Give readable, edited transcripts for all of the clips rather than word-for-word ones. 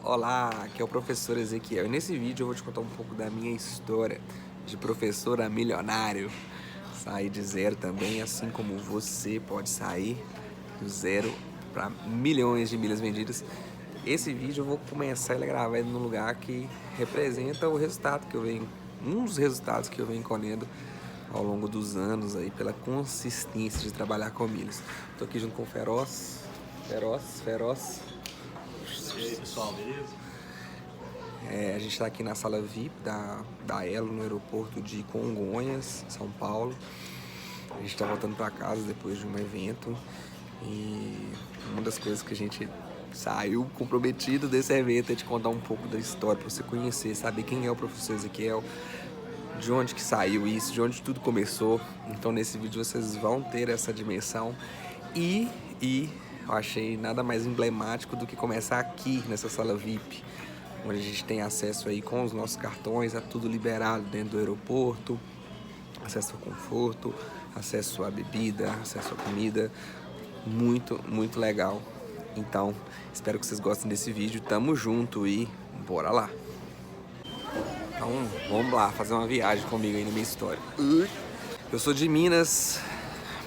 Olá, aqui é o professor Ezequiel e nesse vídeo eu vou te contar um pouco da minha história de professor a milionário. Sair de zero também, assim como você pode sair do zero para milhões de milhas vendidas. Esse vídeo eu vou começar a gravar num lugar que representa o resultado que eu venho, um dos resultados que eu venho colhendo ao longo dos anos aí pela consistência de trabalhar com milhas. Tô aqui junto com o Feroz. E aí, pessoal, beleza? A gente está aqui na sala VIP da Elo, no aeroporto de Congonhas, São Paulo. A gente está voltando para casa depois de um evento e uma das coisas que a gente saiu comprometido desse evento é te contar um pouco da história, para você conhecer, saber quem é o professor Ezequiel, de onde que saiu isso, de onde tudo começou. Então nesse vídeo vocês vão ter essa dimensão e eu achei nada mais emblemático do que começar aqui nessa sala VIP, onde a gente tem acesso aí com os nossos cartões a tudo liberado dentro do aeroporto, acesso ao conforto, acesso à bebida, acesso à comida, muito legal. Então, espero que vocês gostem desse vídeo, tamo junto e bora lá! Então, vamos lá, fazer uma viagem comigo aí na minha história. Eu sou de Minas,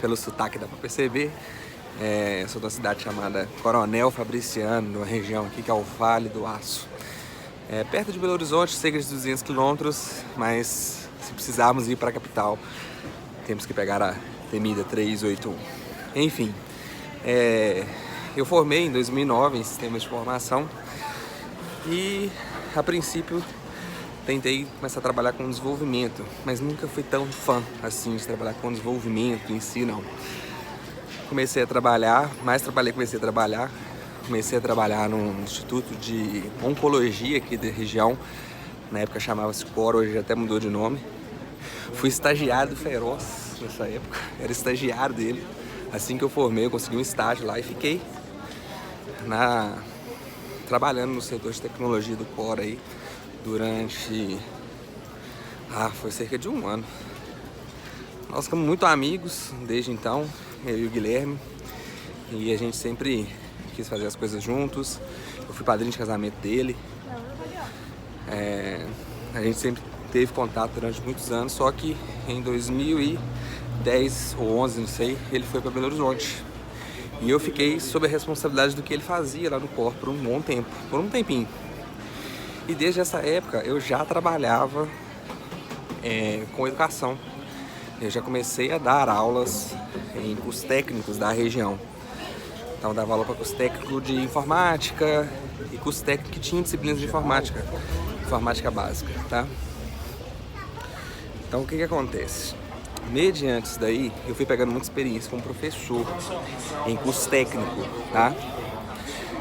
pelo sotaque dá pra perceber. Eu sou de uma cidade chamada Coronel Fabriciano, numa região aqui que é o Vale do Aço. Perto de Belo Horizonte, cerca de 200 quilômetros, mas se precisarmos ir para a capital, temos que pegar a temida 381. Enfim, eu formei em 2009 em sistemas de informação e, a princípio, tentei começar a trabalhar com desenvolvimento, mas nunca fui tão fã assim de trabalhar com desenvolvimento em si, não. Comecei a trabalhar no Instituto de Oncologia aqui da região. Na época chamava-se COR, hoje até mudou de nome. Fui estagiário do Feroz nessa época, era estagiário dele. Assim que eu formei, eu consegui um estágio lá e fiquei trabalhando no setor de tecnologia do COR aí durante... foi cerca de um ano. Nós ficamos muito amigos desde então, eu e o Guilherme, e a gente sempre quis fazer as coisas juntos. Eu fui padrinho de casamento dele. A gente sempre teve contato durante muitos anos, só que em 2010 ou 11, não sei, ele foi para Belo Horizonte. E eu fiquei sob a responsabilidade do que ele fazia lá no COR por um bom tempo, por um tempinho. E desde essa época eu já trabalhava com educação. Eu já comecei a dar aulas em cursos técnicos da região. Então eu dava aula para curso técnico de informática e curso técnico que tinha disciplinas de informática básica, tá? Então o que acontece? Mediante isso daí, eu fui pegando muita experiência como professor em curso técnico, tá?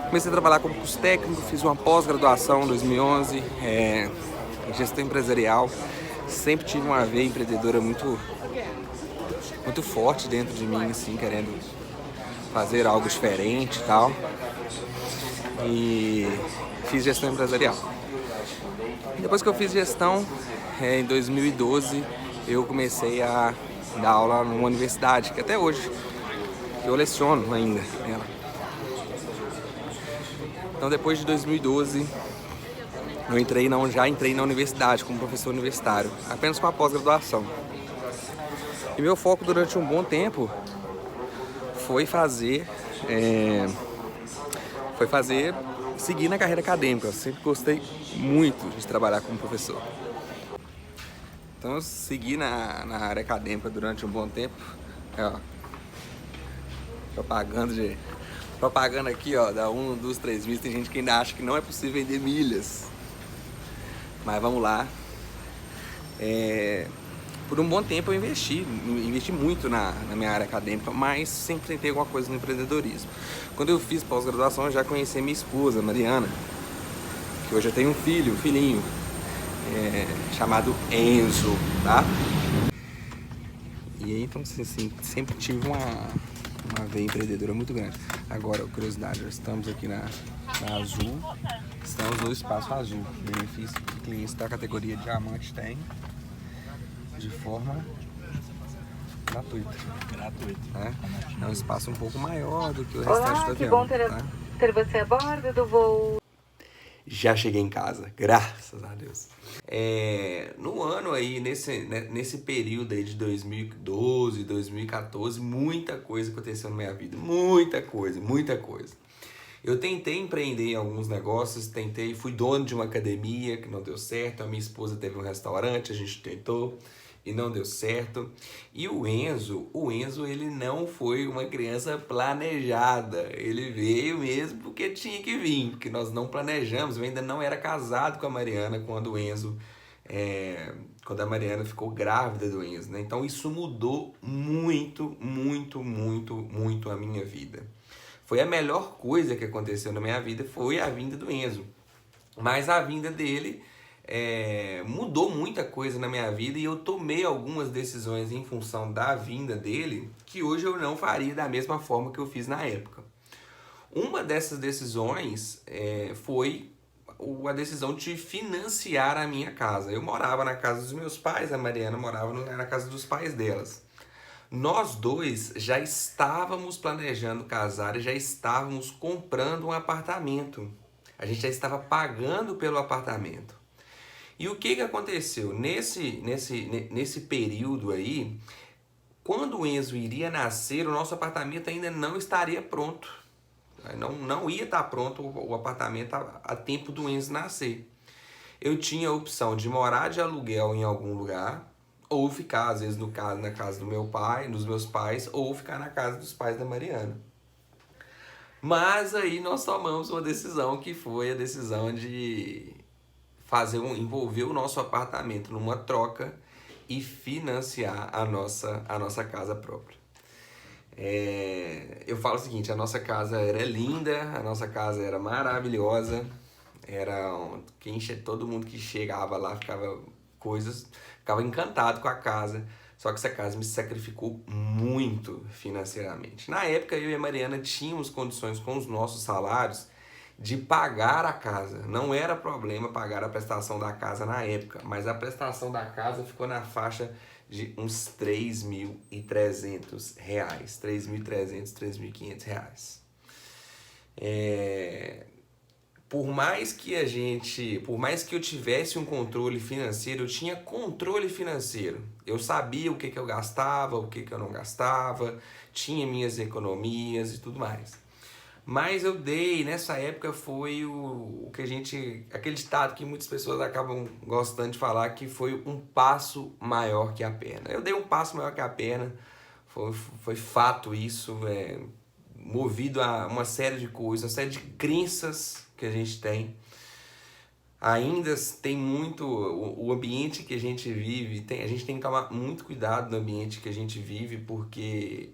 Comecei a trabalhar como curso técnico, fiz uma pós-graduação em 2011 em gestão empresarial. Sempre tive uma veia empreendedora muito forte dentro de mim, assim, querendo fazer algo diferente e tal. E fiz gestão empresarial. Depois que eu fiz gestão, em 2012, eu comecei a dar aula numa universidade, que até hoje eu leciono ainda nela. Então depois de 2012, eu já entrei na universidade como professor universitário, apenas com a pós-graduação. E meu foco durante um bom tempo foi seguir na carreira acadêmica. Eu sempre gostei muito de trabalhar como professor. Então eu segui na área acadêmica durante um bom tempo. Propaganda aqui, ó, da 1, 2, 3 milhas. Tem gente que ainda acha que não é possível vender milhas. Mas vamos lá. Por um bom tempo eu investi muito na minha área acadêmica, mas sempre tentei alguma coisa no empreendedorismo. Quando eu fiz pós-graduação, eu já conheci minha esposa, Mariana, que hoje eu tenho um filhinho, chamado Enzo, tá? E aí, então, assim, sempre tive uma veia empreendedora muito grande. Agora, curiosidade, nós estamos aqui na Azul, estamos no Espaço Azul, benefício que clientes da categoria Diamante têm de forma gratuita. É um espaço um pouco maior do que o restante do avião. Olá, que bom ter você a bordo do voo. Já cheguei em casa, graças a Deus. No ano aí, nesse período aí de 2012, 2014, muita coisa aconteceu na minha vida. Muita coisa, muita coisa. Eu tentei empreender em alguns negócios, fui dono de uma academia que não deu certo, a minha esposa teve um restaurante, a gente tentou e não deu certo. E o Enzo, ele não foi uma criança planejada, ele veio mesmo porque tinha que vir, porque nós não planejamos. Eu ainda não era casado com a Mariana quando a Mariana ficou grávida do Enzo, né? Então isso mudou muito, muito, muito, muito a minha vida. Foi a melhor coisa que aconteceu na minha vida, foi a vinda do Enzo. Mas a vinda dele mudou muita coisa na minha vida e eu tomei algumas decisões em função da vinda dele que hoje eu não faria da mesma forma que eu fiz na época. Uma dessas decisões foi a decisão de financiar a minha casa. Eu morava na casa dos meus pais, a Mariana morava na casa dos pais delas. Nós dois já estávamos planejando casar e já estávamos comprando um apartamento. A gente já estava pagando pelo apartamento. E o que aconteceu? Nesse período aí, quando o Enzo iria nascer, o nosso apartamento ainda não estaria pronto. Não ia estar pronto o apartamento a tempo do Enzo nascer. Eu tinha a opção de morar de aluguel em algum lugar, ou ficar, às vezes, na casa do meu pai, dos meus pais, ou ficar na casa dos pais da Mariana. Mas aí nós tomamos uma decisão que foi a decisão de envolver o nosso apartamento numa troca e financiar a nossa casa própria. Eu falo o seguinte, a nossa casa era linda, a nossa casa era maravilhosa, todo mundo que chegava lá ficava encantado com a casa, só que essa casa me sacrificou muito financeiramente. Na época, eu e a Mariana tínhamos condições com os nossos salários de pagar a casa. Não era problema pagar a prestação da casa na época, mas a prestação da casa ficou na faixa de uns R$3.300, R$3.500. Por mais que eu tivesse um controle financeiro, eu tinha controle financeiro. Eu sabia o que eu gastava, o que eu não gastava, tinha minhas economias e tudo mais. Mas nessa época foi o que aquele ditado que muitas pessoas acabam gostando de falar, que foi um passo maior que a perna. Eu dei um passo maior que a perna, foi fato isso, movido a uma série de coisas, uma série de crenças que a gente tem. Ainda tem muito o ambiente que a gente vive, a gente tem que tomar muito cuidado no ambiente que a gente vive, porque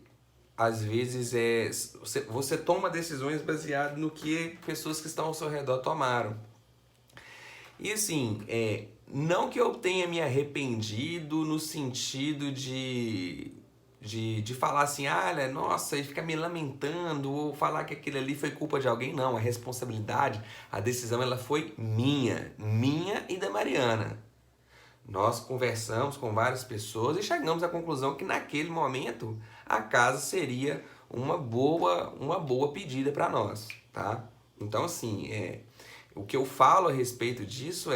às vezes você toma decisões baseadas no que pessoas que estão ao seu redor tomaram. E assim, não que eu tenha me arrependido no sentido de falar assim, nossa, e ficar me lamentando, ou falar que aquilo ali foi culpa de alguém. Não, a responsabilidade, a decisão, ela foi minha e da Mariana. Nós conversamos com várias pessoas e chegamos à conclusão que naquele momento a casa seria uma boa pedida para nós, tá? Então assim, o que eu falo a respeito disso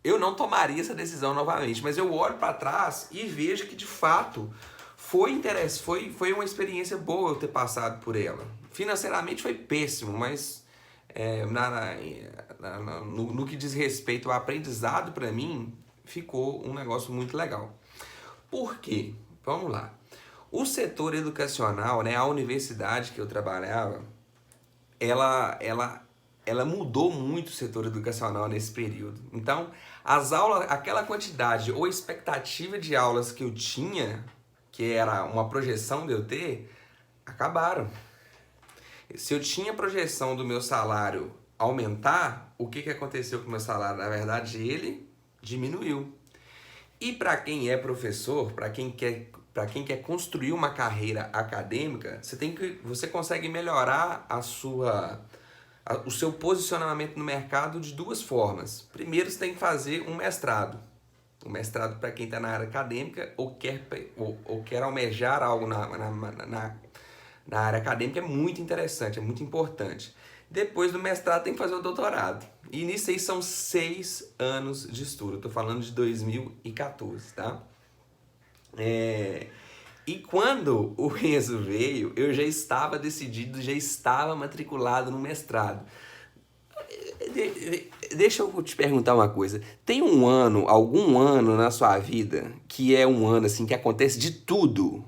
eu não tomaria essa decisão novamente, mas eu olho para trás e vejo que de fato foi uma experiência boa eu ter passado por ela. Financeiramente foi péssimo, mas no que diz respeito ao aprendizado, para mim, ficou um negócio muito legal. Por quê? Vamos lá. O setor educacional, né, a universidade que eu trabalhava, ela mudou muito o setor educacional nesse período. Então, as aulas, aquela quantidade ou expectativa de aulas que eu tinha, que era uma projeção de eu ter, acabaram. Se eu tinha projeção do meu salário aumentar, o que aconteceu com o meu salário? Na verdade, ele diminuiu. E para quem é professor, para quem quer construir uma carreira acadêmica, você consegue melhorar o seu posicionamento no mercado de duas formas. Primeiro, você tem que fazer um mestrado. O mestrado, para quem está na área acadêmica ou quer almejar algo na área acadêmica, é muito interessante, é muito importante. Depois do mestrado tem que fazer o doutorado. E nisso aí são 6 anos de estudo. Eu tô falando de 2014, tá? E quando o Enzo veio, eu já estava decidido, já estava matriculado no mestrado. Deixa eu te perguntar uma coisa. Tem um ano, algum ano na sua vida que é um ano assim que acontece de tudo?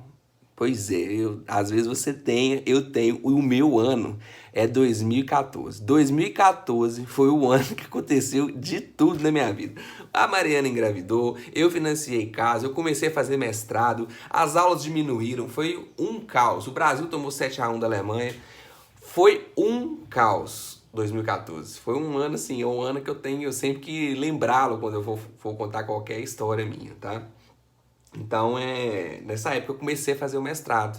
Pois é, às vezes você tem, eu tenho, o meu ano é 2014. 2014 foi o ano que aconteceu de tudo na minha vida. A Mariana engravidou, eu financiei casa, eu comecei a fazer mestrado, as aulas diminuíram, foi um caos. O Brasil tomou 7-1 da Alemanha, foi um caos. 2014. Foi um ano assim, é um ano que eu sempre que lembrá-lo quando eu for contar qualquer história minha, tá? Então, nessa época eu comecei a fazer o mestrado.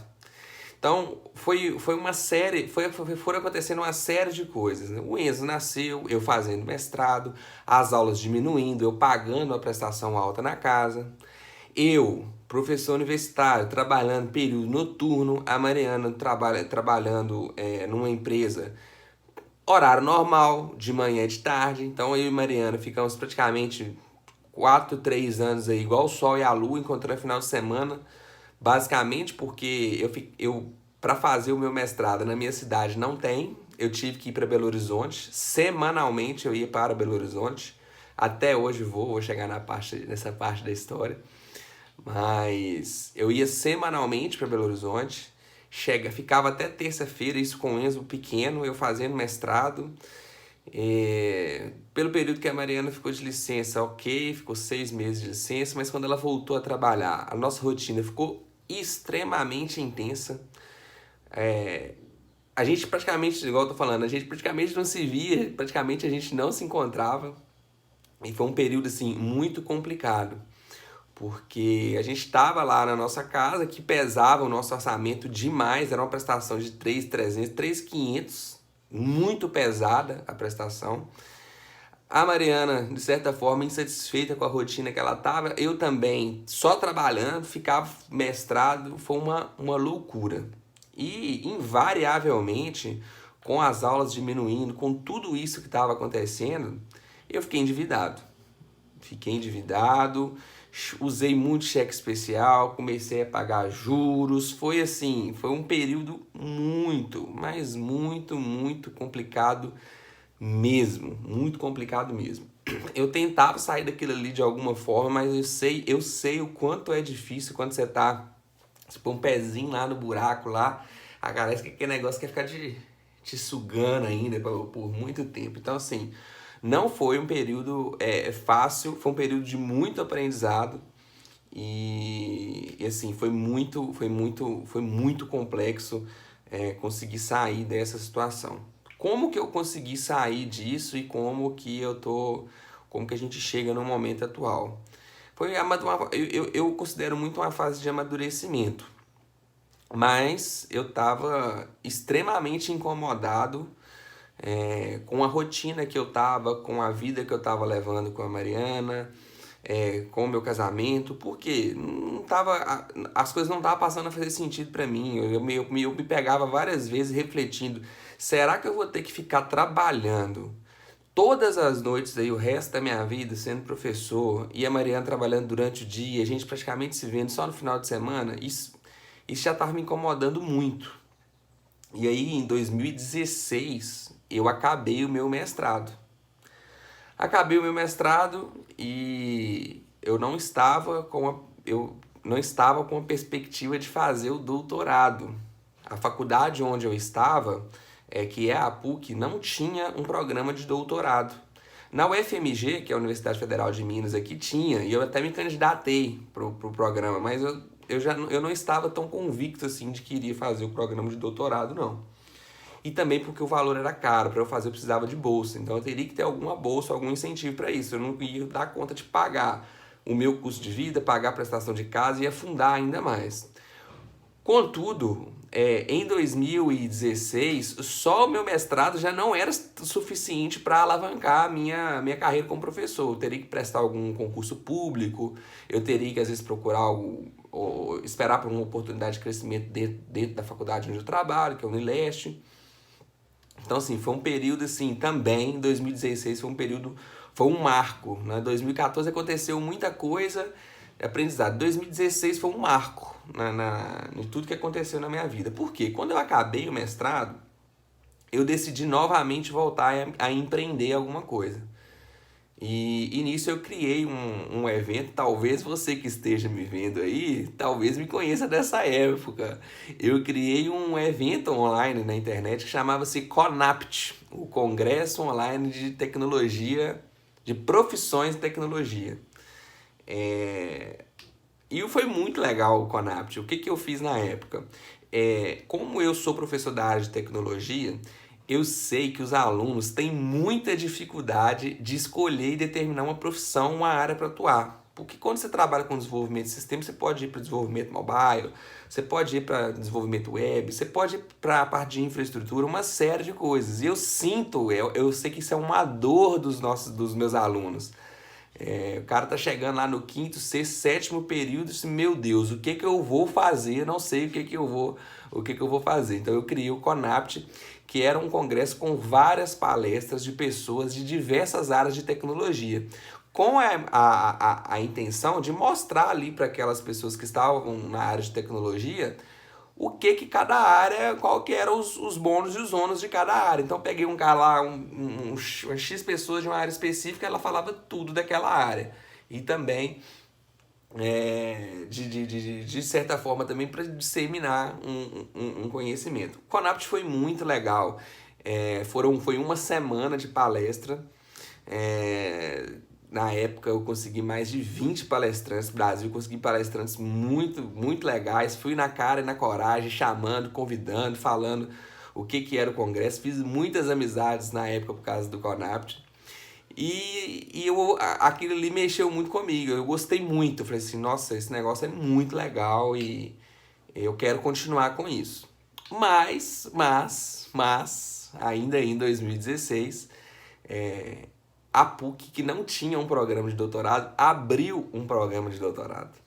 Então, foi uma série, foram acontecendo uma série de coisas, né? O Enzo nasceu, eu fazendo mestrado, as aulas diminuindo, eu pagando uma prestação alta na casa. Eu, professor universitário, trabalhando período noturno, a Mariana trabalhando numa empresa, horário normal, de manhã e de tarde. Então, eu e Mariana ficamos praticamente 4, 3 anos aí, igual o Sol e a Lua, encontrando final de semana, basicamente porque eu para fazer o meu mestrado na minha cidade não tem, eu tive que ir para Belo Horizonte, semanalmente eu ia para Belo Horizonte, até hoje vou chegar nessa parte da história, mas eu ia semanalmente para Belo Horizonte, ficava até terça-feira, isso com o Enzo pequeno, eu fazendo mestrado. Pelo período que a Mariana ficou de licença, ok, ficou 6 meses de licença, mas quando ela voltou a trabalhar, a nossa rotina ficou extremamente intensa. A gente praticamente, igual eu tô falando, a gente praticamente não se via, praticamente a gente não se encontrava. E foi um período assim muito complicado, porque a gente estava lá na nossa casa, que pesava o nosso orçamento demais, era uma prestação de 3.300, 3.500, muito pesada a prestação. A Mariana, de certa forma, insatisfeita com a rotina que ela estava, eu também, só trabalhando, ficava mestrado, foi uma loucura. E, invariavelmente, com as aulas diminuindo, com tudo isso que estava acontecendo, eu fiquei endividado. Usei muito cheque especial, comecei a pagar juros, foi assim, foi um período muito, mas muito complicado mesmo, muito complicado mesmo. Eu tentava sair daquilo ali de alguma forma, mas eu sei o quanto é difícil quando você põe um pezinho lá no buraco lá, parece que aquele negócio quer ficar te sugando ainda por muito tempo. Então assim, não foi um período fácil, foi um período de muito aprendizado e assim, foi muito complexo conseguir sair dessa situação. Como que eu consegui sair disso e como que a gente chega no momento atual? Eu considero muito uma fase de amadurecimento, mas eu estava extremamente incomodado com a rotina que eu estava, com a vida que eu estava levando com a Mariana, com o meu casamento, porque não tava, as coisas não estavam passando a fazer sentido para mim. Eu me pegava várias vezes refletindo, será que eu vou ter que ficar trabalhando todas as noites aí, o resto da minha vida, sendo professor, e a Mariana trabalhando durante o dia, a gente praticamente se vendo só no final de semana? Isso já estava me incomodando muito. E aí, em 2016, eu acabei o meu mestrado. Acabei o meu mestrado e eu não estava com a perspectiva de fazer o doutorado. A faculdade onde eu estava, que é a PUC, não tinha um programa de doutorado. Na UFMG, que é a Universidade Federal de Minas aqui, tinha, e eu até me candidatei pro programa, mas eu não estava tão convicto assim de que iria fazer o programa de doutorado, não. E também porque o valor era caro, para eu fazer eu precisava de bolsa, então eu teria que ter alguma bolsa, algum incentivo para isso, eu não ia dar conta de pagar o meu custo de vida, pagar a prestação de casa e afundar ainda mais. Contudo, em 2016, só o meu mestrado já não era suficiente para alavancar a minha carreira como professor. Eu teria que prestar algum concurso público, eu teria que às vezes procurar ou esperar por uma oportunidade de crescimento dentro da faculdade onde eu trabalho, que é a Unileste. Então, assim, foi um período, assim, também, 2016 foi um marco, né? 2014 aconteceu muita coisa, aprendizado. 2016 foi um marco em tudo que aconteceu na minha vida. Por quê? Quando eu acabei o mestrado, eu decidi novamente voltar a empreender alguma coisa. E nisso eu criei um evento, talvez você que esteja me vendo aí, talvez me conheça dessa época. Eu criei um evento online na internet que chamava-se CONAPT, o Congresso Online de Tecnologia, de Profissões de Tecnologia. E foi muito legal o CONAPT. O que eu fiz na época? Como eu sou professor da área de tecnologia, eu sei que os alunos têm muita dificuldade de escolher e determinar uma profissão, uma área para atuar. Porque quando você trabalha com desenvolvimento de sistema, você pode ir para desenvolvimento mobile, você pode ir para desenvolvimento web, você pode ir para a parte de infraestrutura, uma série de coisas. E eu sei que isso é uma dor dos meus alunos. O cara tá chegando lá no quinto, sexto, sétimo período e disse, meu Deus, o que que eu vou fazer? Eu não sei o que que eu vou fazer. Então eu criei o CONAPT, que era um congresso com várias palestras de pessoas de diversas áreas de tecnologia, com a intenção de mostrar ali para aquelas pessoas que estavam na área de tecnologia o que cada área, qual que eram os bônus e os ônus de cada área. Então peguei um cara lá, X pessoas de uma área específica, ela falava tudo daquela área. E também, de certa forma, também para disseminar um conhecimento. O CONAPT foi muito legal. Foi uma semana de palestra. Na época eu consegui mais de 20 palestrantes no Brasil, consegui palestrantes muito, muito legais, fui na cara e na coragem, chamando, convidando, falando o que era o congresso, fiz muitas amizades na época por causa do CONAPT e aquilo ali mexeu muito comigo, eu gostei muito, eu falei assim, nossa, esse negócio é muito legal e eu quero continuar com isso. Mas ainda em 2016, a PUC, que não tinha um programa de doutorado, abriu um programa de doutorado.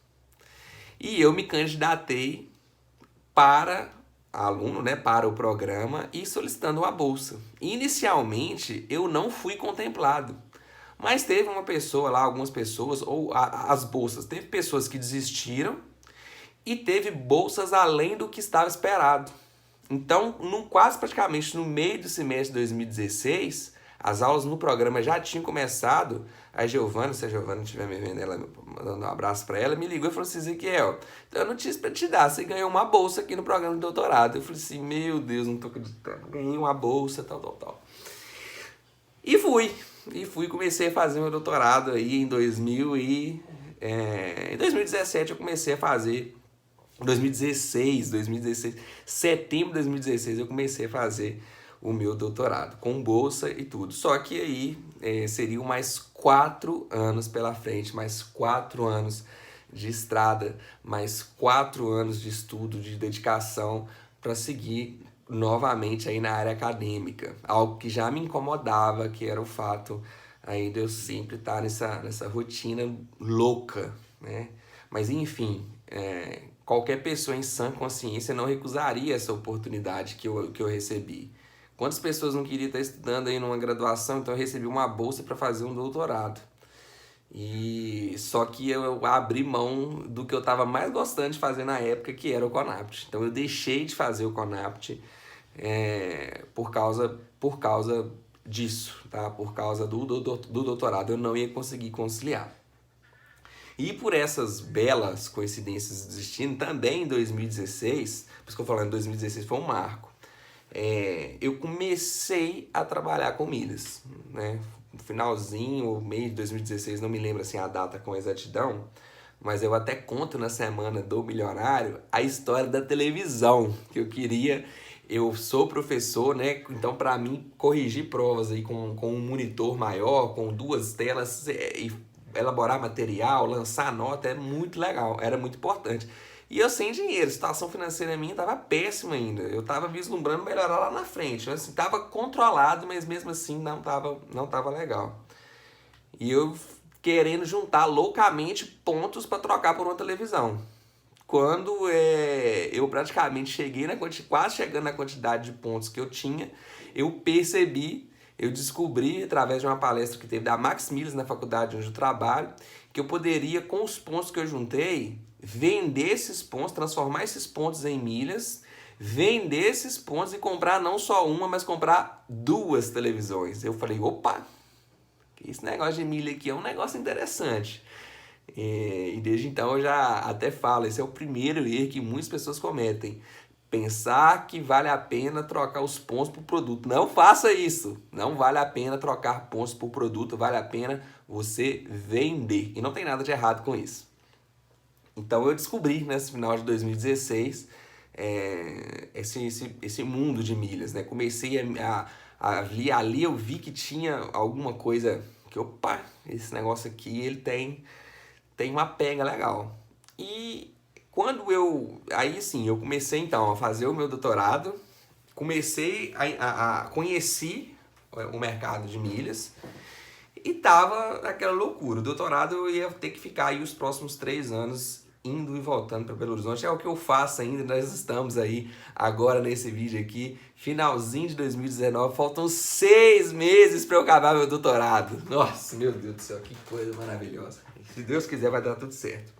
E eu me candidatei para aluno, né, para o programa e solicitando uma bolsa. Inicialmente, eu não fui contemplado. Mas teve uma pessoa lá, algumas pessoas, ou as bolsas, teve pessoas que desistiram e teve bolsas além do que estava esperado. Então, quase praticamente no meio do semestre de 2016, as aulas no programa já tinham começado. A Giovana, se a Giovana estiver me vendo, ela mandando um abraço para ela, me ligou e falou assim, Ezequiel, eu não tinha para te dar, você ganhou uma bolsa aqui no programa de doutorado. Eu falei assim, meu Deus, não tô acreditando, ganhei uma bolsa, tal. E fui, comecei a fazer meu doutorado aí em 2017 eu comecei a fazer, 2016, setembro de 2016 eu comecei a fazer o meu doutorado, com bolsa e tudo. Só que aí seriam mais 4 anos pela frente, mais 4 anos de estrada, mais 4 anos de estudo, de dedicação para seguir novamente aí na área acadêmica. Algo que já me incomodava, que era o fato aí de eu sempre estar nessa rotina louca, né? Mas enfim, qualquer pessoa em sã consciência não recusaria essa oportunidade que eu recebi. Quantas pessoas não queriam estar estudando aí numa graduação, então eu recebi uma bolsa para fazer um doutorado. E só que eu abri mão do que eu estava mais gostando de fazer na época, que era o CONAPT. Então eu deixei de fazer o CONAPT por causa disso, tá? Por causa do doutorado, eu não ia conseguir conciliar. E por essas belas coincidências do destino, também em 2016, por isso que eu falo, em 2016 foi um marco. Eu comecei a trabalhar com milhas, né? No finalzinho, meio de 2016, não me lembro assim a data com exatidão, mas eu até conto na semana do milionário a história da televisão que eu queria. Eu sou professor, né? Então para mim corrigir provas aí com um monitor maior, com 2 telas e elaborar material, lançar nota é muito legal, era muito importante. E eu sem dinheiro, a situação financeira minha estava péssima ainda. Eu estava vislumbrando melhorar lá na frente. Eu estava controlado, mas mesmo assim não tava legal. E eu querendo juntar loucamente pontos para trocar por uma televisão. quando eu praticamente cheguei quase chegando na quantidade de pontos que eu tinha, eu descobri, através de uma palestra que teve da Max Milhas na faculdade onde eu trabalho, que eu poderia, com os pontos que eu juntei, vender esses pontos, transformar esses pontos em milhas, vender esses pontos e comprar não só uma, mas comprar 2 televisões. Eu falei, opa, esse negócio de milha aqui é um negócio interessante. E desde então eu já até falo, esse é o primeiro erro que muitas pessoas cometem. Pensar que vale a pena trocar os pontos por produto. Não faça isso. Não vale a pena trocar pontos por produto. Vale a pena você vender. E não tem nada de errado com isso. Então eu descobri nesse final de 2016 esse mundo de milhas, né? Comecei ali eu vi que tinha alguma coisa que, opa, esse negócio aqui ele tem uma pega legal. E aí sim, eu comecei então a fazer o meu doutorado, comecei conheci o mercado de milhas e tava naquela loucura. O doutorado eu ia ter que ficar aí os próximos 3 anos indo e voltando para Belo Horizonte. É o que eu faço ainda, nós estamos aí agora nesse vídeo aqui, finalzinho de 2019, faltam 6 meses para eu acabar meu doutorado. Nossa, meu Deus do céu, que coisa maravilhosa. Se Deus quiser vai dar tudo certo.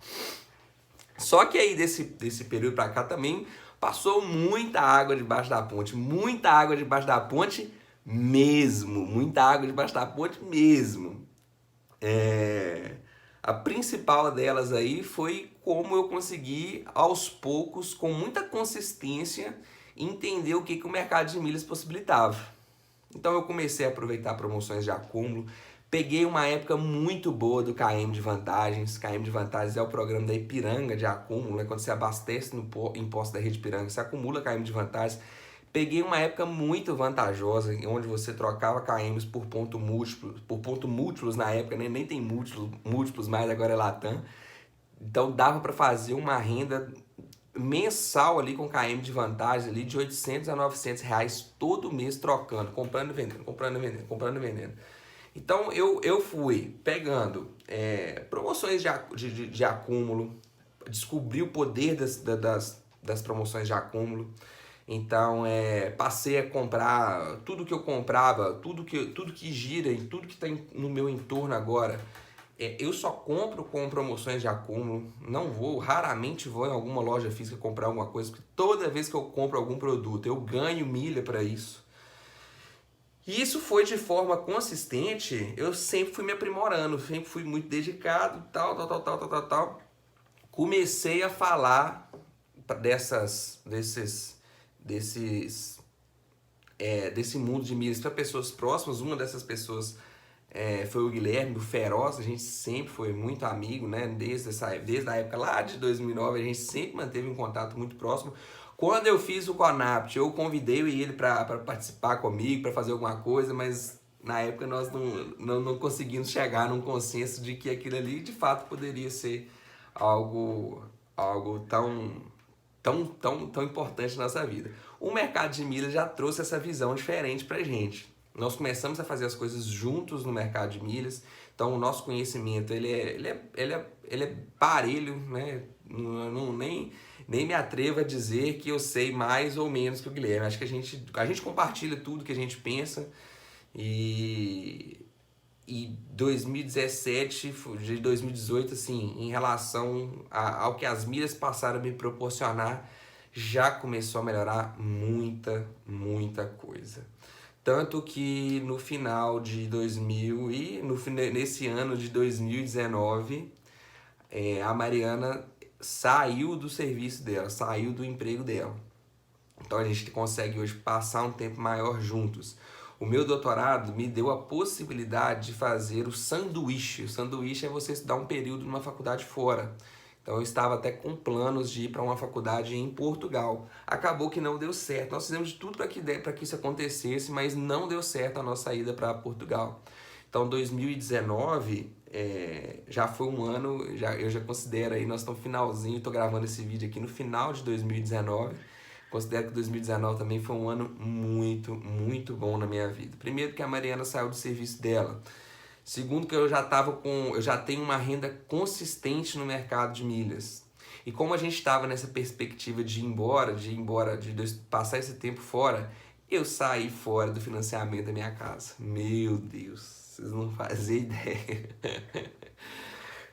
Só que aí desse período para cá também passou muita água debaixo da ponte, muita água debaixo da ponte mesmo, muita água debaixo da ponte mesmo. A principal delas aí foi como eu consegui, aos poucos, com muita consistência, entender o que o mercado de milhas possibilitava. Então eu comecei a aproveitar promoções de acúmulo, peguei uma época muito boa do KM de Vantagens. KM de Vantagens é o programa da Ipiranga de acúmulo, né? Quando você abastece no imposto da Rede Ipiranga, você acumula KM de Vantagens. Peguei uma época muito vantajosa, onde você trocava KMs por ponto múltiplos na época, né? Nem tem múltiplos mais, agora é Latam. Então dava para fazer uma renda mensal ali com KM de vantagem ali de 800 a 900 reais todo mês trocando, comprando e vendendo, comprando e vendendo, comprando e vendendo. Então eu fui pegando promoções de acúmulo, descobri o poder das promoções de acúmulo. Então passei a comprar tudo que eu comprava, tudo que gira e tudo que está no meu entorno agora. Eu só compro com promoções de acúmulo, raramente vou em alguma loja física comprar alguma coisa, porque toda vez que eu compro algum produto eu ganho milha para isso. E isso foi de forma consistente, eu sempre fui me aprimorando, sempre fui muito dedicado, tal. Comecei a falar desse mundo de milhas para pessoas próximas. Uma dessas pessoas foi o Guilherme, do Feroz. A gente sempre foi muito amigo, né? Desde a época lá de 2009, a gente sempre manteve um contato muito próximo. Quando eu fiz o Conapt, eu convidei ele para participar comigo, para fazer alguma coisa, mas na época nós não conseguimos chegar num consenso de que aquilo ali de fato poderia ser algo tão importante na nossa vida. O mercado de milhas já trouxe essa visão diferente pra gente. Nós começamos a fazer as coisas juntos no mercado de milhas, então o nosso conhecimento ele é parelho, né? Nem me atrevo a dizer que eu sei mais ou menos que o Guilherme. Acho que a gente compartilha tudo que a gente pensa. E 2017, de 2018, assim, em relação ao que as milhas passaram a me proporcionar, já começou a melhorar muita coisa. Tanto que no final de nesse ano de 2019, a Mariana saiu do serviço dela, saiu do emprego dela. Então a gente consegue hoje passar um tempo maior juntos. O meu doutorado me deu a possibilidade de fazer o sanduíche. O sanduíche é você estudar um período numa faculdade fora. Então eu estava até com planos de ir para uma faculdade em Portugal. Acabou que não deu certo. Nós fizemos de tudo para que isso acontecesse, mas não deu certo a nossa ida para Portugal. Então 2019 já foi um ano, eu já considero aí, nós estamos finalzinho, estou gravando esse vídeo aqui no final de 2019. Considero que 2019 também foi um ano muito bom na minha vida. Primeiro que a Mariana saiu do serviço dela. Segundo que eu já tenho uma renda consistente no mercado de milhas. E como a gente estava nessa perspectiva de ir embora, passar esse tempo fora, eu saí fora do financiamento da minha casa. Meu Deus, vocês não fazem ideia.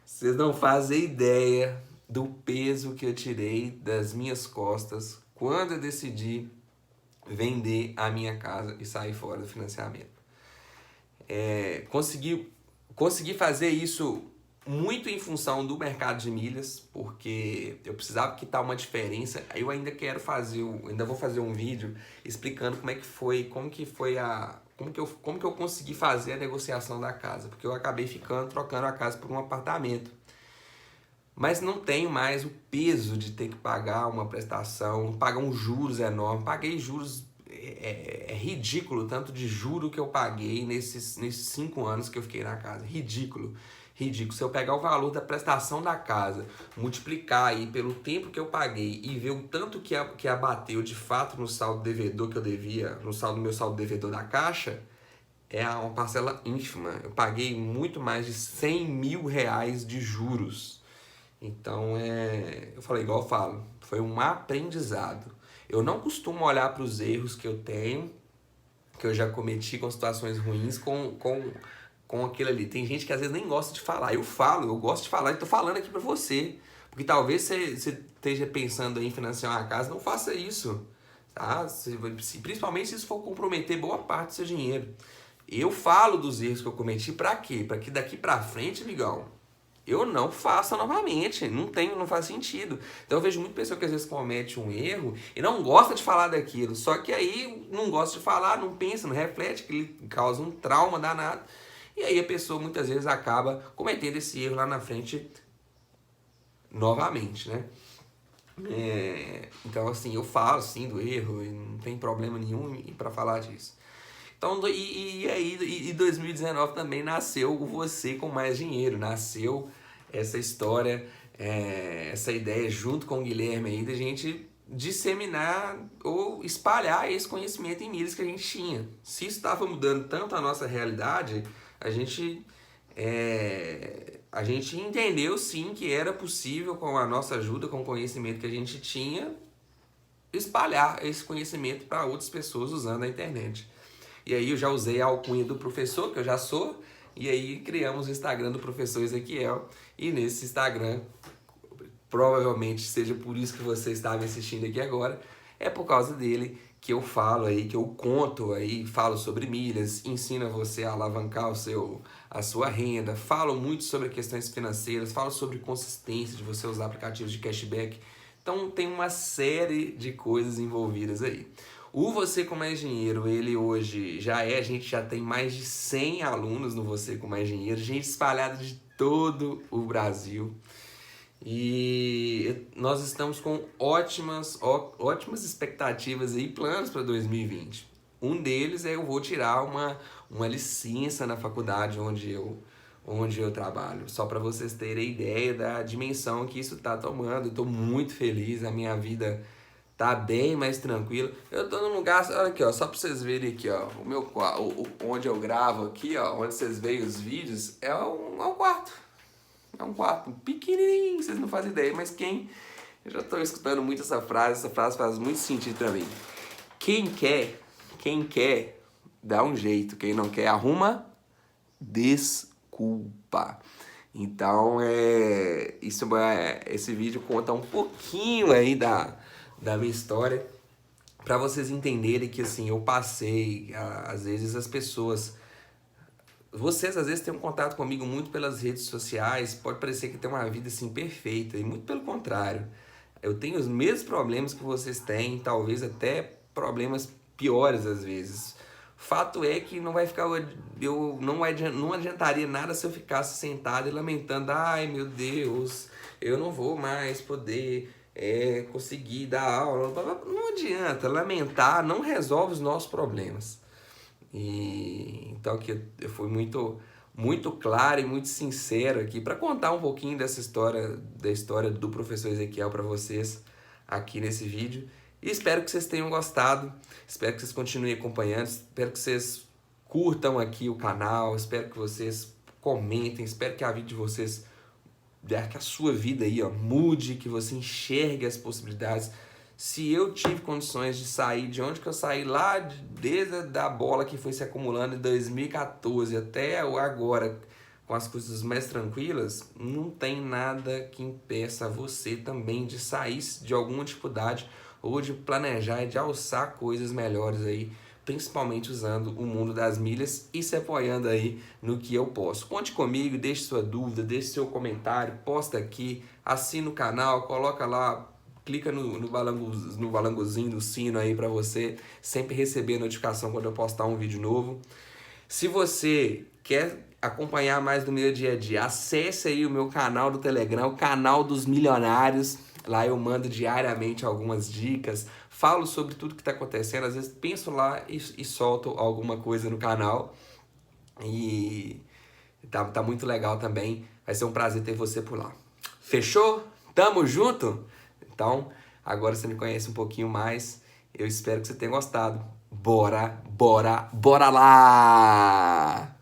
Vocês não fazem ideia do peso que eu tirei das minhas costas quando eu decidi vender a minha casa e sair fora do financiamento. Consegui fazer isso muito em função do mercado de milhas, porque eu precisava quitar uma diferença. Aí eu ainda vou fazer um vídeo explicando como que eu consegui fazer a negociação da casa, porque eu acabei trocando a casa por um apartamento. Mas não tenho mais o peso de ter que pagar uma prestação, pagar um juros enorme. Paguei juros, é ridículo o tanto de juro que eu paguei nesses 5 anos que eu fiquei na casa. Ridículo. Se eu pegar o valor da prestação da casa, multiplicar aí pelo tempo que eu paguei e ver o tanto que abateu de fato no saldo devedor que eu devia, no meu saldo devedor da Caixa, é uma parcela ínfima. Eu paguei muito mais de 100 mil reais de juros. Então, eu falei, igual eu falo, foi um aprendizado. Eu não costumo olhar para os erros que eu tenho, que eu já cometi com situações ruins, com aquilo ali. Tem gente que às vezes nem gosta de falar. Eu gosto de falar e estou falando aqui para você. Porque talvez você esteja pensando em financiar uma casa, não faça isso. Tá? Principalmente se isso for comprometer boa parte do seu dinheiro. Eu falo dos erros que eu cometi para quê? Para que daqui para frente, amigão, eu não faço novamente, não faz sentido. Então eu vejo muita pessoa que às vezes comete um erro e não gosta de falar daquilo, só que aí não gosta de falar, não pensa, não reflete, que ele causa um trauma danado. E aí a pessoa muitas vezes acaba cometendo esse erro lá na frente novamente, né? Então assim, eu falo sim do erro e não tem problema nenhum para falar disso. Então, e 2019 também nasceu o Você com Mais Dinheiro, nasceu essa história, essa ideia junto com o Guilherme aí da gente disseminar ou espalhar esse conhecimento em milhas que a gente tinha. Se isso estava mudando tanto a nossa realidade, a gente entendeu sim que era possível, com a nossa ajuda, com o conhecimento que a gente tinha, espalhar esse conhecimento para outras pessoas usando a internet. E aí eu já usei a alcunha do professor, que eu já sou, e aí criamos o Instagram do professor Ezequiel. E nesse Instagram, provavelmente seja por isso que você está me assistindo aqui agora, é por causa dele que eu falo aí, que eu conto aí, falo sobre milhas, ensino você a alavancar a sua renda, falo muito sobre questões financeiras, falo sobre consistência de você usar aplicativos de cashback. Então tem uma série de coisas envolvidas aí. O Você com Mais Dinheiro, ele hoje a gente já tem mais de 100 alunos no Você com Mais Dinheiro, gente espalhada de todo o Brasil. E nós estamos com ótimas expectativas e planos para 2020. Um deles eu vou tirar uma licença na faculdade onde eu trabalho. Só para vocês terem ideia da dimensão que isso está tomando. Eu estou muito feliz, a minha vida tá bem mais tranquilo. Eu tô num lugar, olha aqui, ó, só pra vocês verem aqui, ó, onde eu gravo aqui, ó, onde vocês veem os vídeos, é um quarto. É um quarto pequenininho, vocês não fazem ideia, mas eu já tô escutando muito essa frase faz muito sentido pra mim. Quem quer, dá um jeito, quem não quer, arruma desculpa. Então, esse vídeo conta um pouquinho aí da minha história, para vocês entenderem que assim, eu passei, às vezes vocês às vezes têm um contato comigo muito pelas redes sociais, pode parecer que tem uma vida assim perfeita, e muito pelo contrário, eu tenho os mesmos problemas que vocês têm, talvez até problemas piores às vezes. Fato é que não adiantaria nada se eu ficasse sentado e lamentando, ai meu Deus, eu não vou mais poder conseguir dar aula. Não adianta, lamentar não resolve os nossos problemas. E então aqui eu fui muito claro e muito sincero aqui para contar um pouquinho da história do professor Ezequiel para vocês aqui nesse vídeo. E espero que vocês tenham gostado, espero que vocês continuem acompanhando, espero que vocês curtam aqui o canal, espero que vocês comentem, espero que a vida de vocês que a sua vida aí, ó, mude, que você enxergue as possibilidades. Se eu tive condições de sair de onde que eu saí lá, desde a bola que foi se acumulando em 2014 até agora, com as coisas mais tranquilas, não tem nada que impeça você também de sair de alguma dificuldade ou de planejar e de alçar coisas melhores aí, principalmente usando o mundo das milhas e se apoiando aí no que eu posso. Conte comigo, deixe sua dúvida, deixe seu comentário, posta aqui, assina o canal, coloca lá, clica no balangozinho do sino aí para você sempre receber notificação quando eu postar um vídeo novo. Se você quer acompanhar mais do meu dia a dia, acesse aí o meu canal do Telegram, o canal dos milionários. Lá eu mando diariamente algumas dicas, falo sobre tudo que está acontecendo, às vezes penso lá e solto alguma coisa no canal. E tá muito legal também, vai ser um prazer ter você por lá. Fechou? Tamo junto? Então, agora você me conhece um pouquinho mais, eu espero que você tenha gostado. Bora lá!